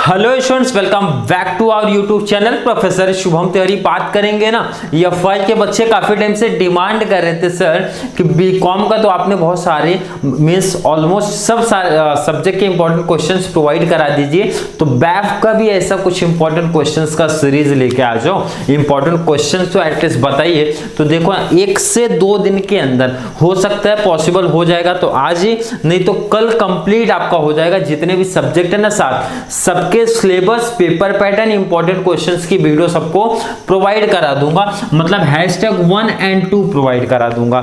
Hello students, welcome back to our YouTube channel. Professor Shubham Tiwari बात करेंगे ना। एफवाई के बच्चे काफी टाइम से डिमांड कर रहे थे सर कि बीकॉम का तो आपने बहुत सारे मींस ऑलमोस्ट सब सब्जेक्ट के इंपॉर्टेंट क्वेश्चंस प्रोवाइड करा दीजिए, तो बैफ का भी ऐसा कुछ इंपॉर्टेंट क्वेश्चंस का सीरीज लेके आ जाओ। इंपॉर्टेंट क्वेश्चंस तो एटलीस्ट बताइए। तो देखो 1 से 2 दिन के अंदर हो सकता है, पॉसिबल हो जाएगा तो आज ही, नहीं तो कल कंप्लीट आपका हो जाएगा। जितने भी सब्जेक्ट है ना सबके syllabus, paper pattern, important questions की वीडियो सबको प्रोवाइड करा दूंगा। मतलब #1 और 2 प्रोवाइड करा दूंगा।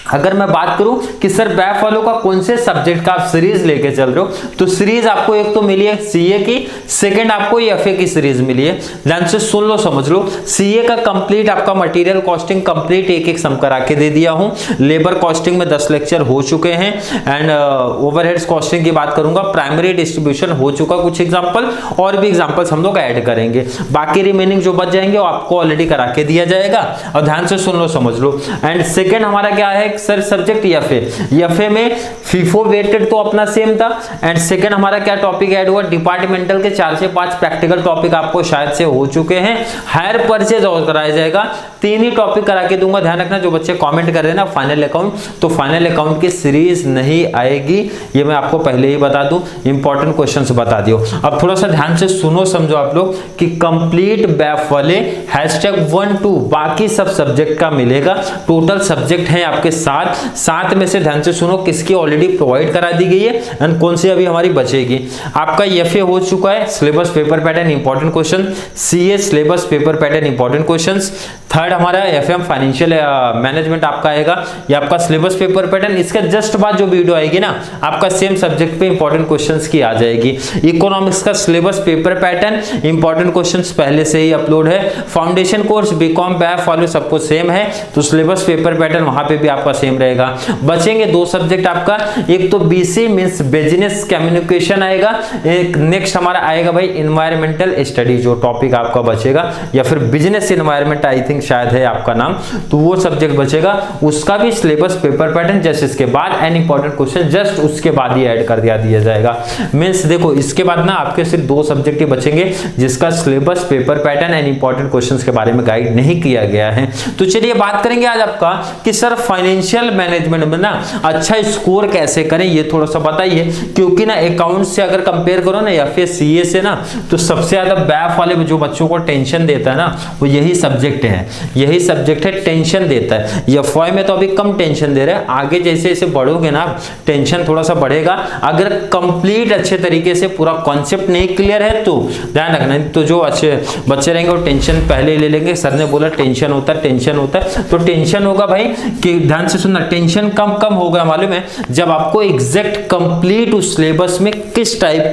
अगर मैं बात करूं कि सर बैफ वालों का कौन से सब्जेक्ट का आप सीरीज लेके चल रहे हो, तो सीरीज आपको एक तो मिली है सीए की, सेकंड आपको एफए की सीरीज मिली है। ध्यान से सुन लो, समझ लो। सीए का कंप्लीट आपका मटेरियल कॉस्टिंग कंप्लीट एक सम करा के दे दिया हूं। लेबर कॉस्टिंग में 10 लेक्चर हो चुके हैं एंड ओवरहेड्स कॉस्टिंग की बात करूंगा। प्राइमरी डिस्ट्रीब्यूशन हो चुका, कुछ एग्जांपल और भी एग्जांपल्स हम लोग ऐड करेंगे। बाकी रिमेनिंग जो बच जाएंगे वो आपको ऑलरेडी करा के दिया जाएगा। और ध्यान से सुन लो, समझ लो। एंड सेकंड हमारा क्या है सर, सब्जेक्ट एफए में फीफो वेटेड तो अपना सेम था। एंड सेकंड हमारा क्या टॉपिक ऐड हुआ, डिपार्टमेंटल के 4 से 5 प्रैक्टिकल टॉपिक आपको शायद से हो चुके हैं। हायर परचेज और कराया जाएगा। 3 ही टॉपिक करा के दूंगा। ध्यान रखना, जो बच्चे कमेंट कर रहे हैं ना फाइनल अकाउंट, तो फाइनल अकाउंट की सीरीज नहीं आएगी, ये मैं आपको पहले ही बता दूं। इंपॉर्टेंट क्वेश्चंस बता दियो। अब थोड़ा सा ध्यान से सुनो, समझो आप लोग कि कंप्लीट बैफ वाले #1-2 बाकी सब सब्जेक्ट का मिलेगा। टोटल सब्जेक्ट है आपके 7 में से ध्यान से सुनो किसकी ऑलरेडी प्रोवाइड करा दी गई है एंड कौन सी अभी हमारी बचेगी। आपका एफए हो चुका है, syllabus paper pattern important question. CA syllabus paper pattern important questions. Third हमारा एफएम फाइनेंशियल मैनेजमेंट आपका आएगा, ये आपका सिलेबस पेपर पैटर्न। इसका जस्ट बाद जो वीडियो आएगी ना, आपका सेम सब्जेक्ट पे इंपॉर्टेंट क्वेश्चंस की आ जाएगी। इकोनॉमिक्स का syllabus paper pattern important questions पहले से ही अपलोड है। फाउंडेशन कोर्स बीकॉम बैफ वाले सबको सेम है, तो सिलेबस पेपर पैटर्न वहां पे भी आपका सेम रहेगा। बचेंगे 2 सब्जेक्ट आपका, एक तो बीसी मींस बिजनेस कम्युनिकेशन आएगा, एक नेक्स्ट हमारा आएगा भाई एनवायरमेंटल स्टडी, जो टॉपिक आपका बचेगा, या फिर बिजनेस एनवायरमेंट आई थिंक शायद है आपका नाम, तो वो सब्जेक्ट बचेगा। उसका भी सिलेबस पेपर पैटर्न जस्ट इसके बाद एंड इंपॉर्टेंट क्वेश्चन जस्ट उसके बाद ही ऐड कर दिया जाएगा। मींस देखो इसके बाद ना आपके सिर्फ 2 सब्जेक्ट ही बचेंगे जिसका syllabus paper pattern and important questions के बारे में गाइड नहीं किया गया है। तो चलिए बात करेंगे आज आपका कि सर फाइनेंशियल मैनेजमेंट में ना अच्छा स्कोर कैसे करें, ये थोड़ा सा बताइए। क्योंकि ना अकाउंट से अगर कंपेयर करो ना या फिर सीए से ना, तो सबसे ज्यादा बैफ वाले जो बच्चों को टेंशन देता है ना, वो यही सब्जेक्ट है। यही सब्जेक्ट है, टेंशन देता है। एफवाई में तो अभी कम टेंशन दे रहे हैं, आगे जैसे जैसे बढ़ोगे ना टेंशन थोड़ा सा बढ़ेगा। अगर कंप्लीट अच्छे तरीके से पूरा कॉन्सेप्ट नहीं क्लियर है तो ध्यान रखना, तो जो अच्छे बच्चे रहेंगे वो टेंशन पहले ही ले लेंगे। सर ने बोला टेंशन होता है, तो टेंशन होगा भाई कि ध्यान से सुनना, टेंशन कम होगा मालूम है जब आपको एग्जैक्ट कंप्लीट उस सिलेबस में किस टाइप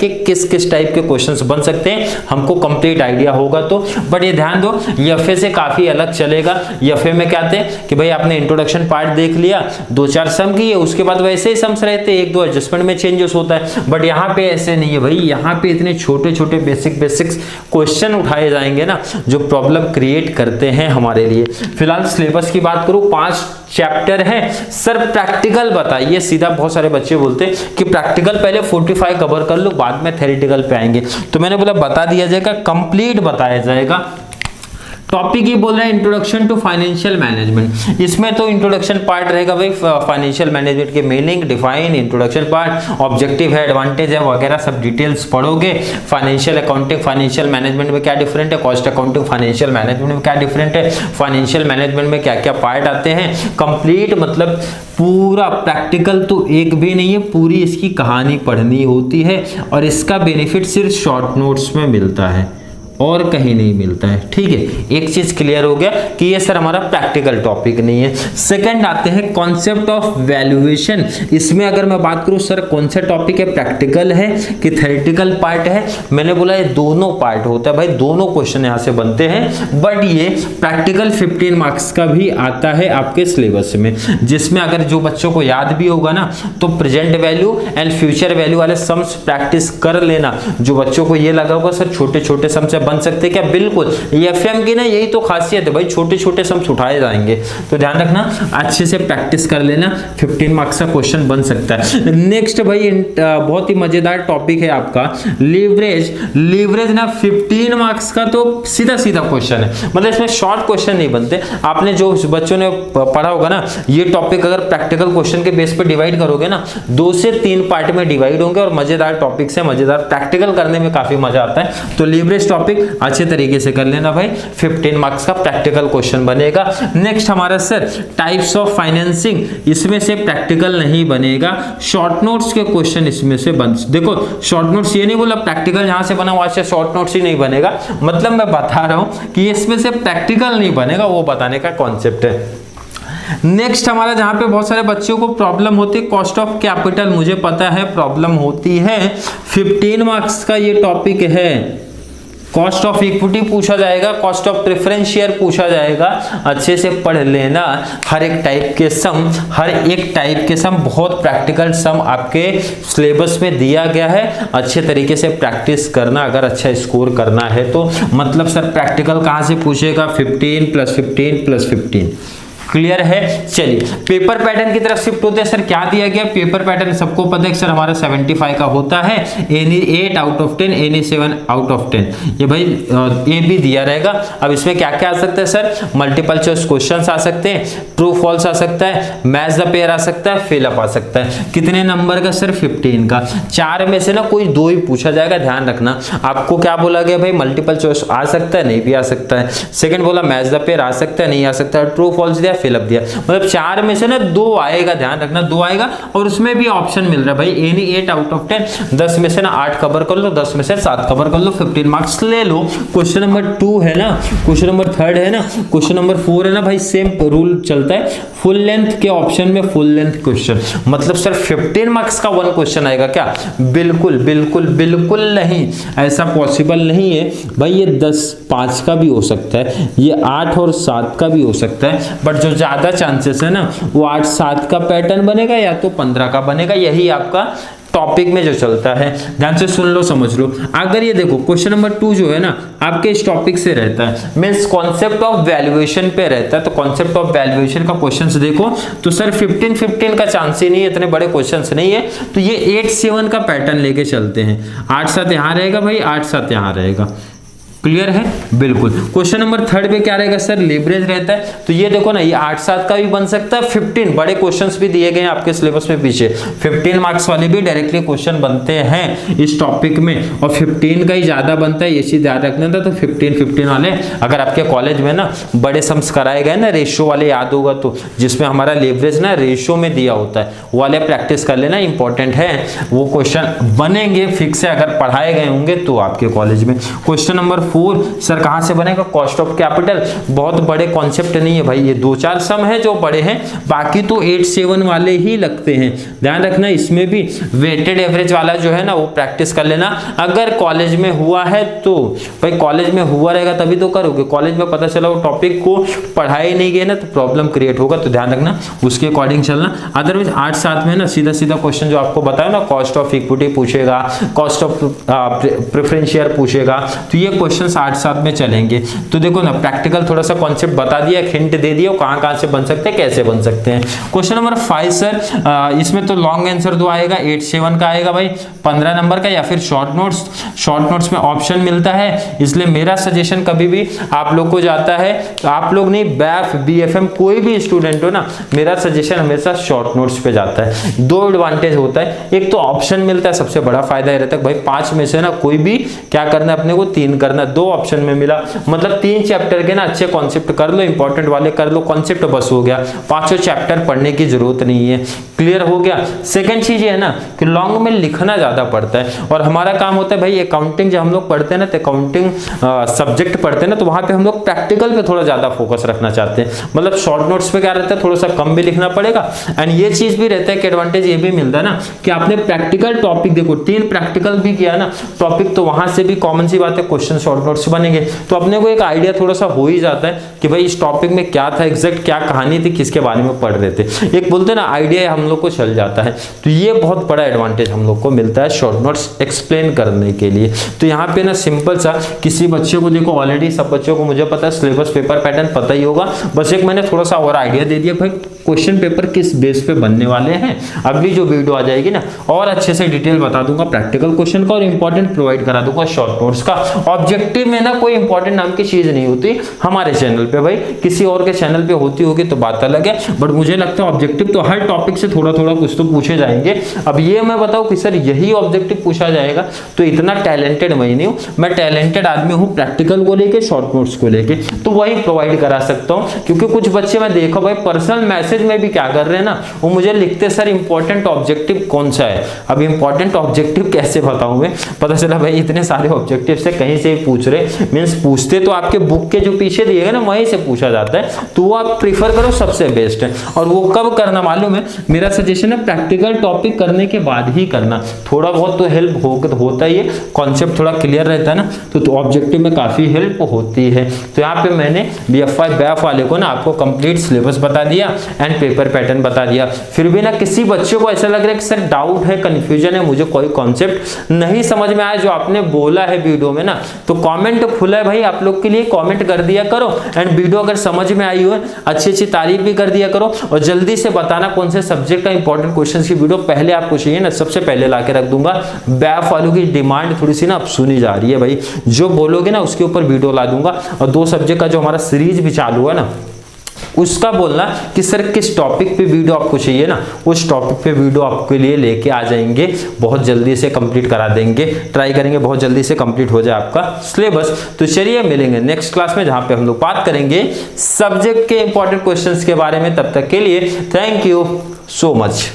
के क्वेश्चंस बन सकते हैं हमको कंप्लीट आइडिया होगा तो। बट ये ध्यान दो, एफए से काफी अलग चलेगा। एफए में क्या थे कि भाई आपने इंट्रोडक्शन पार्ट देख लिया, 2-4 सम किए, उसके बाद वैसे ही सम्स रहते, 1-2 एडजस्टमेंट में चेंजेस होता है। बट यहाँ पे ऐसे नहीं है भाई, यहाँ पे इतने छोटे बेसिक्स क्वेश्चन उठाए जाएंगे ना जो प्रॉब्लम क्रिएट करते हैं हमारे लिए। फिलहाल सिलेबस की बात करूं, 5 चैप्टर है। सर प्रैक्टिकल बताइए, सीधा बहुत सारे बच्चे बोलते हैं कि प्रैक्टिकल पहले 45 कवर कर लो, बाद में थ्योरेटिकल पे आएंगे। तो मैंने बोला बता दिया जाएगा, कंप्लीट बताया जाएगा। टॉपिक ही बोल रहे हैं इंट्रोडक्शन टू फाइनेंशियल मैनेजमेंट। इसमें तो इंट्रोडक्शन पार्ट रहेगा भाई, फाइनेंशियल मैनेजमेंट के meaning, define, introduction part, objective है, एडवांटेज है वगैरह सब डिटेल्स पढ़ोगे। फाइनेंशियल अकाउंटिंग फाइनेंशियल मैनेजमेंट में क्या डिफरेंट है, कॉस्ट अकाउंटिंग फाइनेंशियल मैनेजमेंट में क्या डिफरेंट है, फाइनेंशियल मैनेजमेंट में क्या क्या पार्ट आते हैं। कंप्लीट मतलब पूरा प्रैक्टिकल तो एक भी नहीं है, पूरी इसकी कहानी पढ़नी होती है और इसका बेनिफिट सिर्फ शॉर्ट नोट्स में मिलता है और कहीं नहीं मिलता है। ठीक है, एक चीज क्लियर हो गया कि ये सर हमारा प्रैक्टिकल टॉपिक नहीं है। सेकंड आते हैं कॉन्सेप्ट ऑफ वैल्यूएशन। इसमें अगर मैं बात करूं सर कौन सा टॉपिक है, प्रैक्टिकल है कि थ्योरेटिकल पार्ट है, मैंने बोला ये दोनों पार्ट होता है भाई, दोनों क्वेश्चन यहां से बनते हैं। बट ये प्रैक्टिकल 15 मार्क्स का भी आता है आपके सिलेबस में, जिसमें अगर जो बच्चों को याद भी होगा ना तो present value and future value वाले सम्स प्रैक्टिस कर लेना। जो बच्चों को ये लगा होगा सर छोटे छोटे सम्स बन सकते क्या? बिल्कुल, एफएम की ना यही तो खासियत है भाई, छोटे छोटे सम्स उठाए जाएंगे। तो ध्यान रखना, अच्छे से प्रैक्टिस कर लेना, 15 मार्क्स का क्वेश्चन बन सकता है। नेक्स्ट भाई बहुत ही मजेदार टॉपिक है आपका लीवरेज। लीवरेज ना 15 मार्क्स का तो सीधा सीधा क्वेश्चन है, मतलब इसमें शॉर्ट क्वेश्चन नहीं बनते। आपने जो बच्चों ने पढ़ा होगा ना, ये टॉपिक अगर प्रैक्टिकल क्वेश्चन के बेस पे डिवाइड करोगे ना, 2 से 3 पार्ट में डिवाइड होंगे और मजेदार टॉपिक से मजेदार प्रैक्टिकल करने में काफी मजा आता है। तो लीवरेज टॉपिक अच्छे तरीके से कर लेना भाई, 15 मार्क्स का प्रैक्टिकल क्वेश्चन बनेगा। नेक्स्ट हमारा सर टाइप्स ऑफ फाइनेंसिंग, इसमें से प्रैक्टिकल नहीं बनेगा, शॉर्ट नोट्स के क्वेश्चन इसमें से बन। देखो शॉर्ट नोट्स ये नहीं बोला प्रैक्टिकल जहां से बना वहां से शॉर्ट नोट्स ही नहीं बनेगा, मतलब मैं बता रहा हूं कि इसमें से प्रैक्टिकल नहीं बनेगा, वो बताने का कॉन्सेप्ट है। नेक्स्ट हमारा जहां पे बहुत सारे बच्चों को प्रॉब्लम होती है, कॉस्ट ऑफ कैपिटल, मुझे पता है प्रॉब्लम होती है। 15 मार्क्स का ये टॉपिक है। कॉस्ट ऑफ इक्विटी पूछा जाएगा, कॉस्ट ऑफ प्रेफरेंस शेयर पूछा जाएगा, अच्छे से पढ़ लेना। हर एक टाइप के सम बहुत प्रैक्टिकल सम आपके सिलेबस में दिया गया है, अच्छे तरीके से प्रैक्टिस करना अगर अच्छा स्कोर करना है तो। मतलब सर प्रैक्टिकल कहां से पूछेगा? 15 + 15 + 15। क्लियर है? चलिए पेपर पैटर्न की तरफ शिफ्ट होते हैं। सर क्या दिया गया? पेपर पैटर्न सबको पता है सर हमारा 75 का होता है, any 8 out of 10, any 7 out of 10। ये भाई ए भी दिया रहेगा। अब इसमें क्या क्या आ सकता है सर? मल्टीपल चॉइस क्वेश्चंस आ सकते हैं, ट्रू फॉल्स आ सकता है, मैच द पेयर आ सकता है, फिल अप आ सकता है। कितने नंबर का सर? 15 का। 4 में से ना कोई 2 ही पूछा जाएगा, ध्यान रखना। आपको क्या बोला गया भाई? मल्टीपल चॉइस आ सकता है, नहीं भी आ सकता है। सेकंड बोला मैच द पेयर आ सकता है, नहीं आ सकता है। ट्रू फॉल्स दिया, फिल अप दिया, मतलब 4 में से ना 2 आएगा, ध्यान रखना 2 आएगा। और उसमें भी ऑप्शन मिल रहा है भाई एनी 8 आउट ऑफ 10, 10 में से ना 8 कवर कर लो, 10 में से 7 कवर कर लो, 15 मार्क्स ले लो। क्वेश्चन नंबर 2 है ना, क्वेश्चन नंबर 3 है ना, क्वेश्चन नंबर 4 है ना भाई, सेम रूल चलता है, फुल लेंथ के ऑप्शन में फुल लेंथ क्वेश्चन। मतलब सर 15 मार्क्स का 1 क्वेश्चन आएगा क्या? बिल्कुल बिल्कुल बिल्कुल नहीं, ऐसा पॉसिबल नहीं है भाई। ये 10 5 का भी हो सकता है, ये 8 और 7 का भी हो सकता है, बट जो ज्यादा चांसेस है ना वो 8 7 का पैटर्न बनेगा या तो 15 का बनेगा, यही आपका टॉपिक में जो चलता है। ध्यान से सुन लो, समझ लो। अगर ये देखो क्वेश्चन नंबर 2 जो है ना आपके इस टॉपिक से रहता है, मींस कॉन्सेप्ट ऑफ वैल्यूएशन पे रहता है, तो कॉन्सेप्ट ऑफ वैल्यूएशन का क्वेश्चंस देखो तो सर 15 का चांस ही नहीं है, इतने बड़े क्वेश्चंस नहीं है। तो ये 8 7 का पैटर्न लेके चलते हैं, 8 7 यहां रहेगा भाई, 8 7 यहां रहेगा। क्लियर है? बिल्कुल। क्वेश्चन नंबर 3 पे क्या रहेगा सर? लीवरेज रहता है, तो ये देखो ना, ये 8 7 का भी बन सकता है, 15 बड़े क्वेश्चंस भी दिए गए हैं आपके सिलेबस में पीछे, 15 मार्क्स वाले भी डायरेक्टली क्वेश्चन बनते हैं इस टॉपिक में, और 15 का ही ज्यादा बनता है, ये चीज याद रखना था। तो 15 वाले अगर आपके कॉलेज में ना बड़े सम्स कराए गए ना, रेशियो वाले याद होगा तो, जिसमें हमारा लीवरेज ना रेशियो में दिया होता है, वो वाले प्रैक्टिस कर लेना, इंपॉर्टेंट है। वो क्वेश्चन बनेंगे फिक्स है अगर पढ़ाए गए होंगे तो आपके कॉलेज में। क्वेश्चन नंबर 4 सर कहां से बनेगा? Cost of capital. बहुत बड़े कॉन्सेप्ट नहीं है भाई, ये 2-4 सम है जो बड़े हैं, बाकी तो 8 7 वाले ही लगते हैं। ध्यान रखना, इसमें भी वेटेड एवरेज वाला जो है ना वो प्रैक्टिस कर लेना। अगर कॉलेज में हुआ है तो भाई, कॉलेज में हुआ रहेगा तभी तो करोगे, कॉलेज में पता चला वो टॉपिक को पढ़ाए नहीं गए ना तो प्रॉब्लम क्रिएट होगा, तो ध्यान रखना उसके अकॉर्डिंग चलना। अदरवाइज 8 7 में ना सीधा सीधा क्वेश्चन जो आपको बताया ना, कॉस्ट ऑफ इक्विटी पूछेगा, कॉस्ट ऑफ प्रेफरेंस शेयर पूछेगा, तो ये क्वेश्चन 8 7 में चलेंगे। तो देखो ना, प्रैक्टिकल थोड़ा सा कॉन्सेप्ट बता दिया, हिंट दे दिया कहां से बन सकते हैं, कैसे बन सकते हैं। क्वेश्चन नंबर 5 सर, इसमें तो लॉन्ग आंसर 2 आएगा, 8 7 का आएगा भाई, 15 नंबर का, या फिर शॉर्ट नोट्स में ऑप्शन मिलता है। इसलिए मेरा सजेशन कभी भी आप लोग को जाता है, तो आप लोग नहीं, बैफ बीएफएम कोई भी स्टूडेंट हो ना, मेरा सजेशन हमेशा शॉर्ट नोट्स पे जाता है। 2 एडवांटेज होता है, एक तो ऑप्शन मिलता है, सबसे बड़ा फायदा ये रहता है भाई 5 में से ना कोई भी क्या करना है अपने को, 3 करना, 2 ऑप्शन में मिला, मतलब 3 चैप्टर के ना अच्छे कॉन्सेप्ट कर लो, इंपॉर्टेंट वाले कर लो, कॉन्सेप्ट बस हो गया, 5 चैप्टर पढ़ने की जरूरत नहीं है। क्लियर हो गया? सेकंड चीज ये है ना कि लॉन्ग में लिखना ज्यादा पड़ता है, और हमारा काम होता है भाई अकाउंटिंग, जब हम लोग पढ़ते हैं ना तो अकाउंटिंग सब्जेक्ट पढ़ते हैं ना, तो वहां पे हम लोग प्रैक्टिकल पे थोड़ा ज्यादा फोकस रखना चाहते हैं। मतलब शॉर्ट नोट्स पे क्या रहता है, थोड़ा सा कम भी लिखना पड़ेगा, एंड ये चीज भी रहता है कि एडवांटेज ये भी मिलता है ना कि आपने प्रैक्टिकल टॉपिक, देखो 3 प्रैक्टिकल भी किया ना टॉपिक, तो वहां से भी कॉमन सी बात है क्वेश्चन शॉर्ट नोट्स बनेंगे, तो अपने को एक आइडिया थोड़ा सा हो ही जाता है कि भाई इस टॉपिक में क्या था, एग्जैक्ट क्या कहानी थी, किसके बारे में पढ़ रहे थे। एक बोलते हैं ना आइडिया हम लोग को चल जाता है, तो ये बहुत बड़ा एडवांटेज हम लोग को मिलता है शॉर्ट नोट्स एक्सप्लेन करने के लिए। तो यहाँ पे ना सिंपल सा किसी बच्चे को, देखो ऑलरेडी सब बच्चों को मुझे पता है सिलेबस पेपर पैटर्न पता ही होगा, बस एक मैंने थोड़ा सा और आइडिया दे दिया भाई क्वेश्चन पेपर किस बेस पे बनने वाले हैं। अगली जो वीडियो आ जाएगी ना और अच्छे से डिटेल बता दूंगा प्रैक्टिकल क्वेश्चन का और इंपॉर्टेंट प्रोवाइड करा दूंगा शॉर्ट नोट्स का। ऑब्जेक्टिव में ना कोई इंपॉर्टेंट नाम की चीज नहीं होती हमारे चैनल पे, भाई किसी और के चैनल पे होती होगी तो बात अलग है, बट मुझे लगता है ऑब्जेक्टिव तो हर टॉपिक से थोड़ा थोड़ा कुछ तो पूछे जाएंगे। अब ये मैं बताऊं कि सर यही ऑब्जेक्टिव पूछा जाएगा, तो इतना टैलेंटेड मैं नहीं हूं, मैं टैलेंटेड आदमी हूं प्रैक्टिकल को लेके शॉर्ट नोट्स को लेके, तो वही प्रोवाइड करा सकता हूं। क्योंकि कुछ बच्चे मैं देखा भाई पर्सनल मैसेज में भी क्या कर रहे हैं ना, वो मुझे लिखते सर इंपॉर्टेंट ऑब्जेक्टिव कौन सा है। अब इंपॉर्टेंट ऑब्जेक्टिव कैसे बताऊं मैं, पता चला भाई इतने सारे ऑब्जेक्टिव से कहीं से ही पूछ रहे, मींस पूछते तो आपके बुक के जो पीछे दिए गए ना वहीं से पूछा जाता है, तो वो आप प्रीफर करो सबसे बेस्ट है। और वो कब करना मालूम है, मेरा सजेशन है प्रैक्टिकल टॉपिक करने के बाद ही करना, थोड़ा बहुत तो हेल्प होता ही है, कॉन्सेप्ट थोड़ा क्लियर रहता है ना, तो ऑब्जेक्टिव में काफी हेल्प होती है। तो यहाँ पे मैंने BFY बैफ वाले को ना आपको कंप्लीट सिलेबस बता दिया एंड पेपर पैटर्न बता दिया। फिर भी ना किसी बच्चे को ऐसा लग रहा है कि सर डाउट है, कंफ्यूजन है, मुझे कोई कॉन्सेप्ट नहीं समझ में आया जो आपने बोला है वीडियो में ना, तो कमेंट खुला है भाई आप लोग के लिए, कमेंट कर दिया करो एंड वीडियो अगर समझ में आई हो अच्छी अच्छी तारीफ भी कर दिया करो, और जल्दी से बताना कौन से सब्जेक्ट का इंपॉर्टेंट क्वेश्चन की वीडियो पहले आपको चाहिए ना, सबसे पहले ला के रख दूंगा। बैफ वालों की डिमांड थोड़ी सी ना अब सुनी जा रही है भाई, जो बोलोगे ना उसके ऊपर वीडियो ला दूंगा। और 2 सब्जेक्ट का जो हमारा सीरीज भी चालू है ना उसका बोलना कि सर किस टॉपिक पे वीडियो आपको चाहिए ना, उस टॉपिक पे वीडियो आपके लिए लेके आ जाएंगे, बहुत जल्दी से कंप्लीट करा देंगे, ट्राई करेंगे बहुत जल्दी से कंप्लीट हो जाए आपका सिलेबस। तो चलिए मिलेंगे नेक्स्ट क्लास में जहां पे हम लोग बात करेंगे सब्जेक्ट के इंपॉर्टेंट क्वेश्चंस के बारे में। तब तक के लिए थैंक यू सो मच।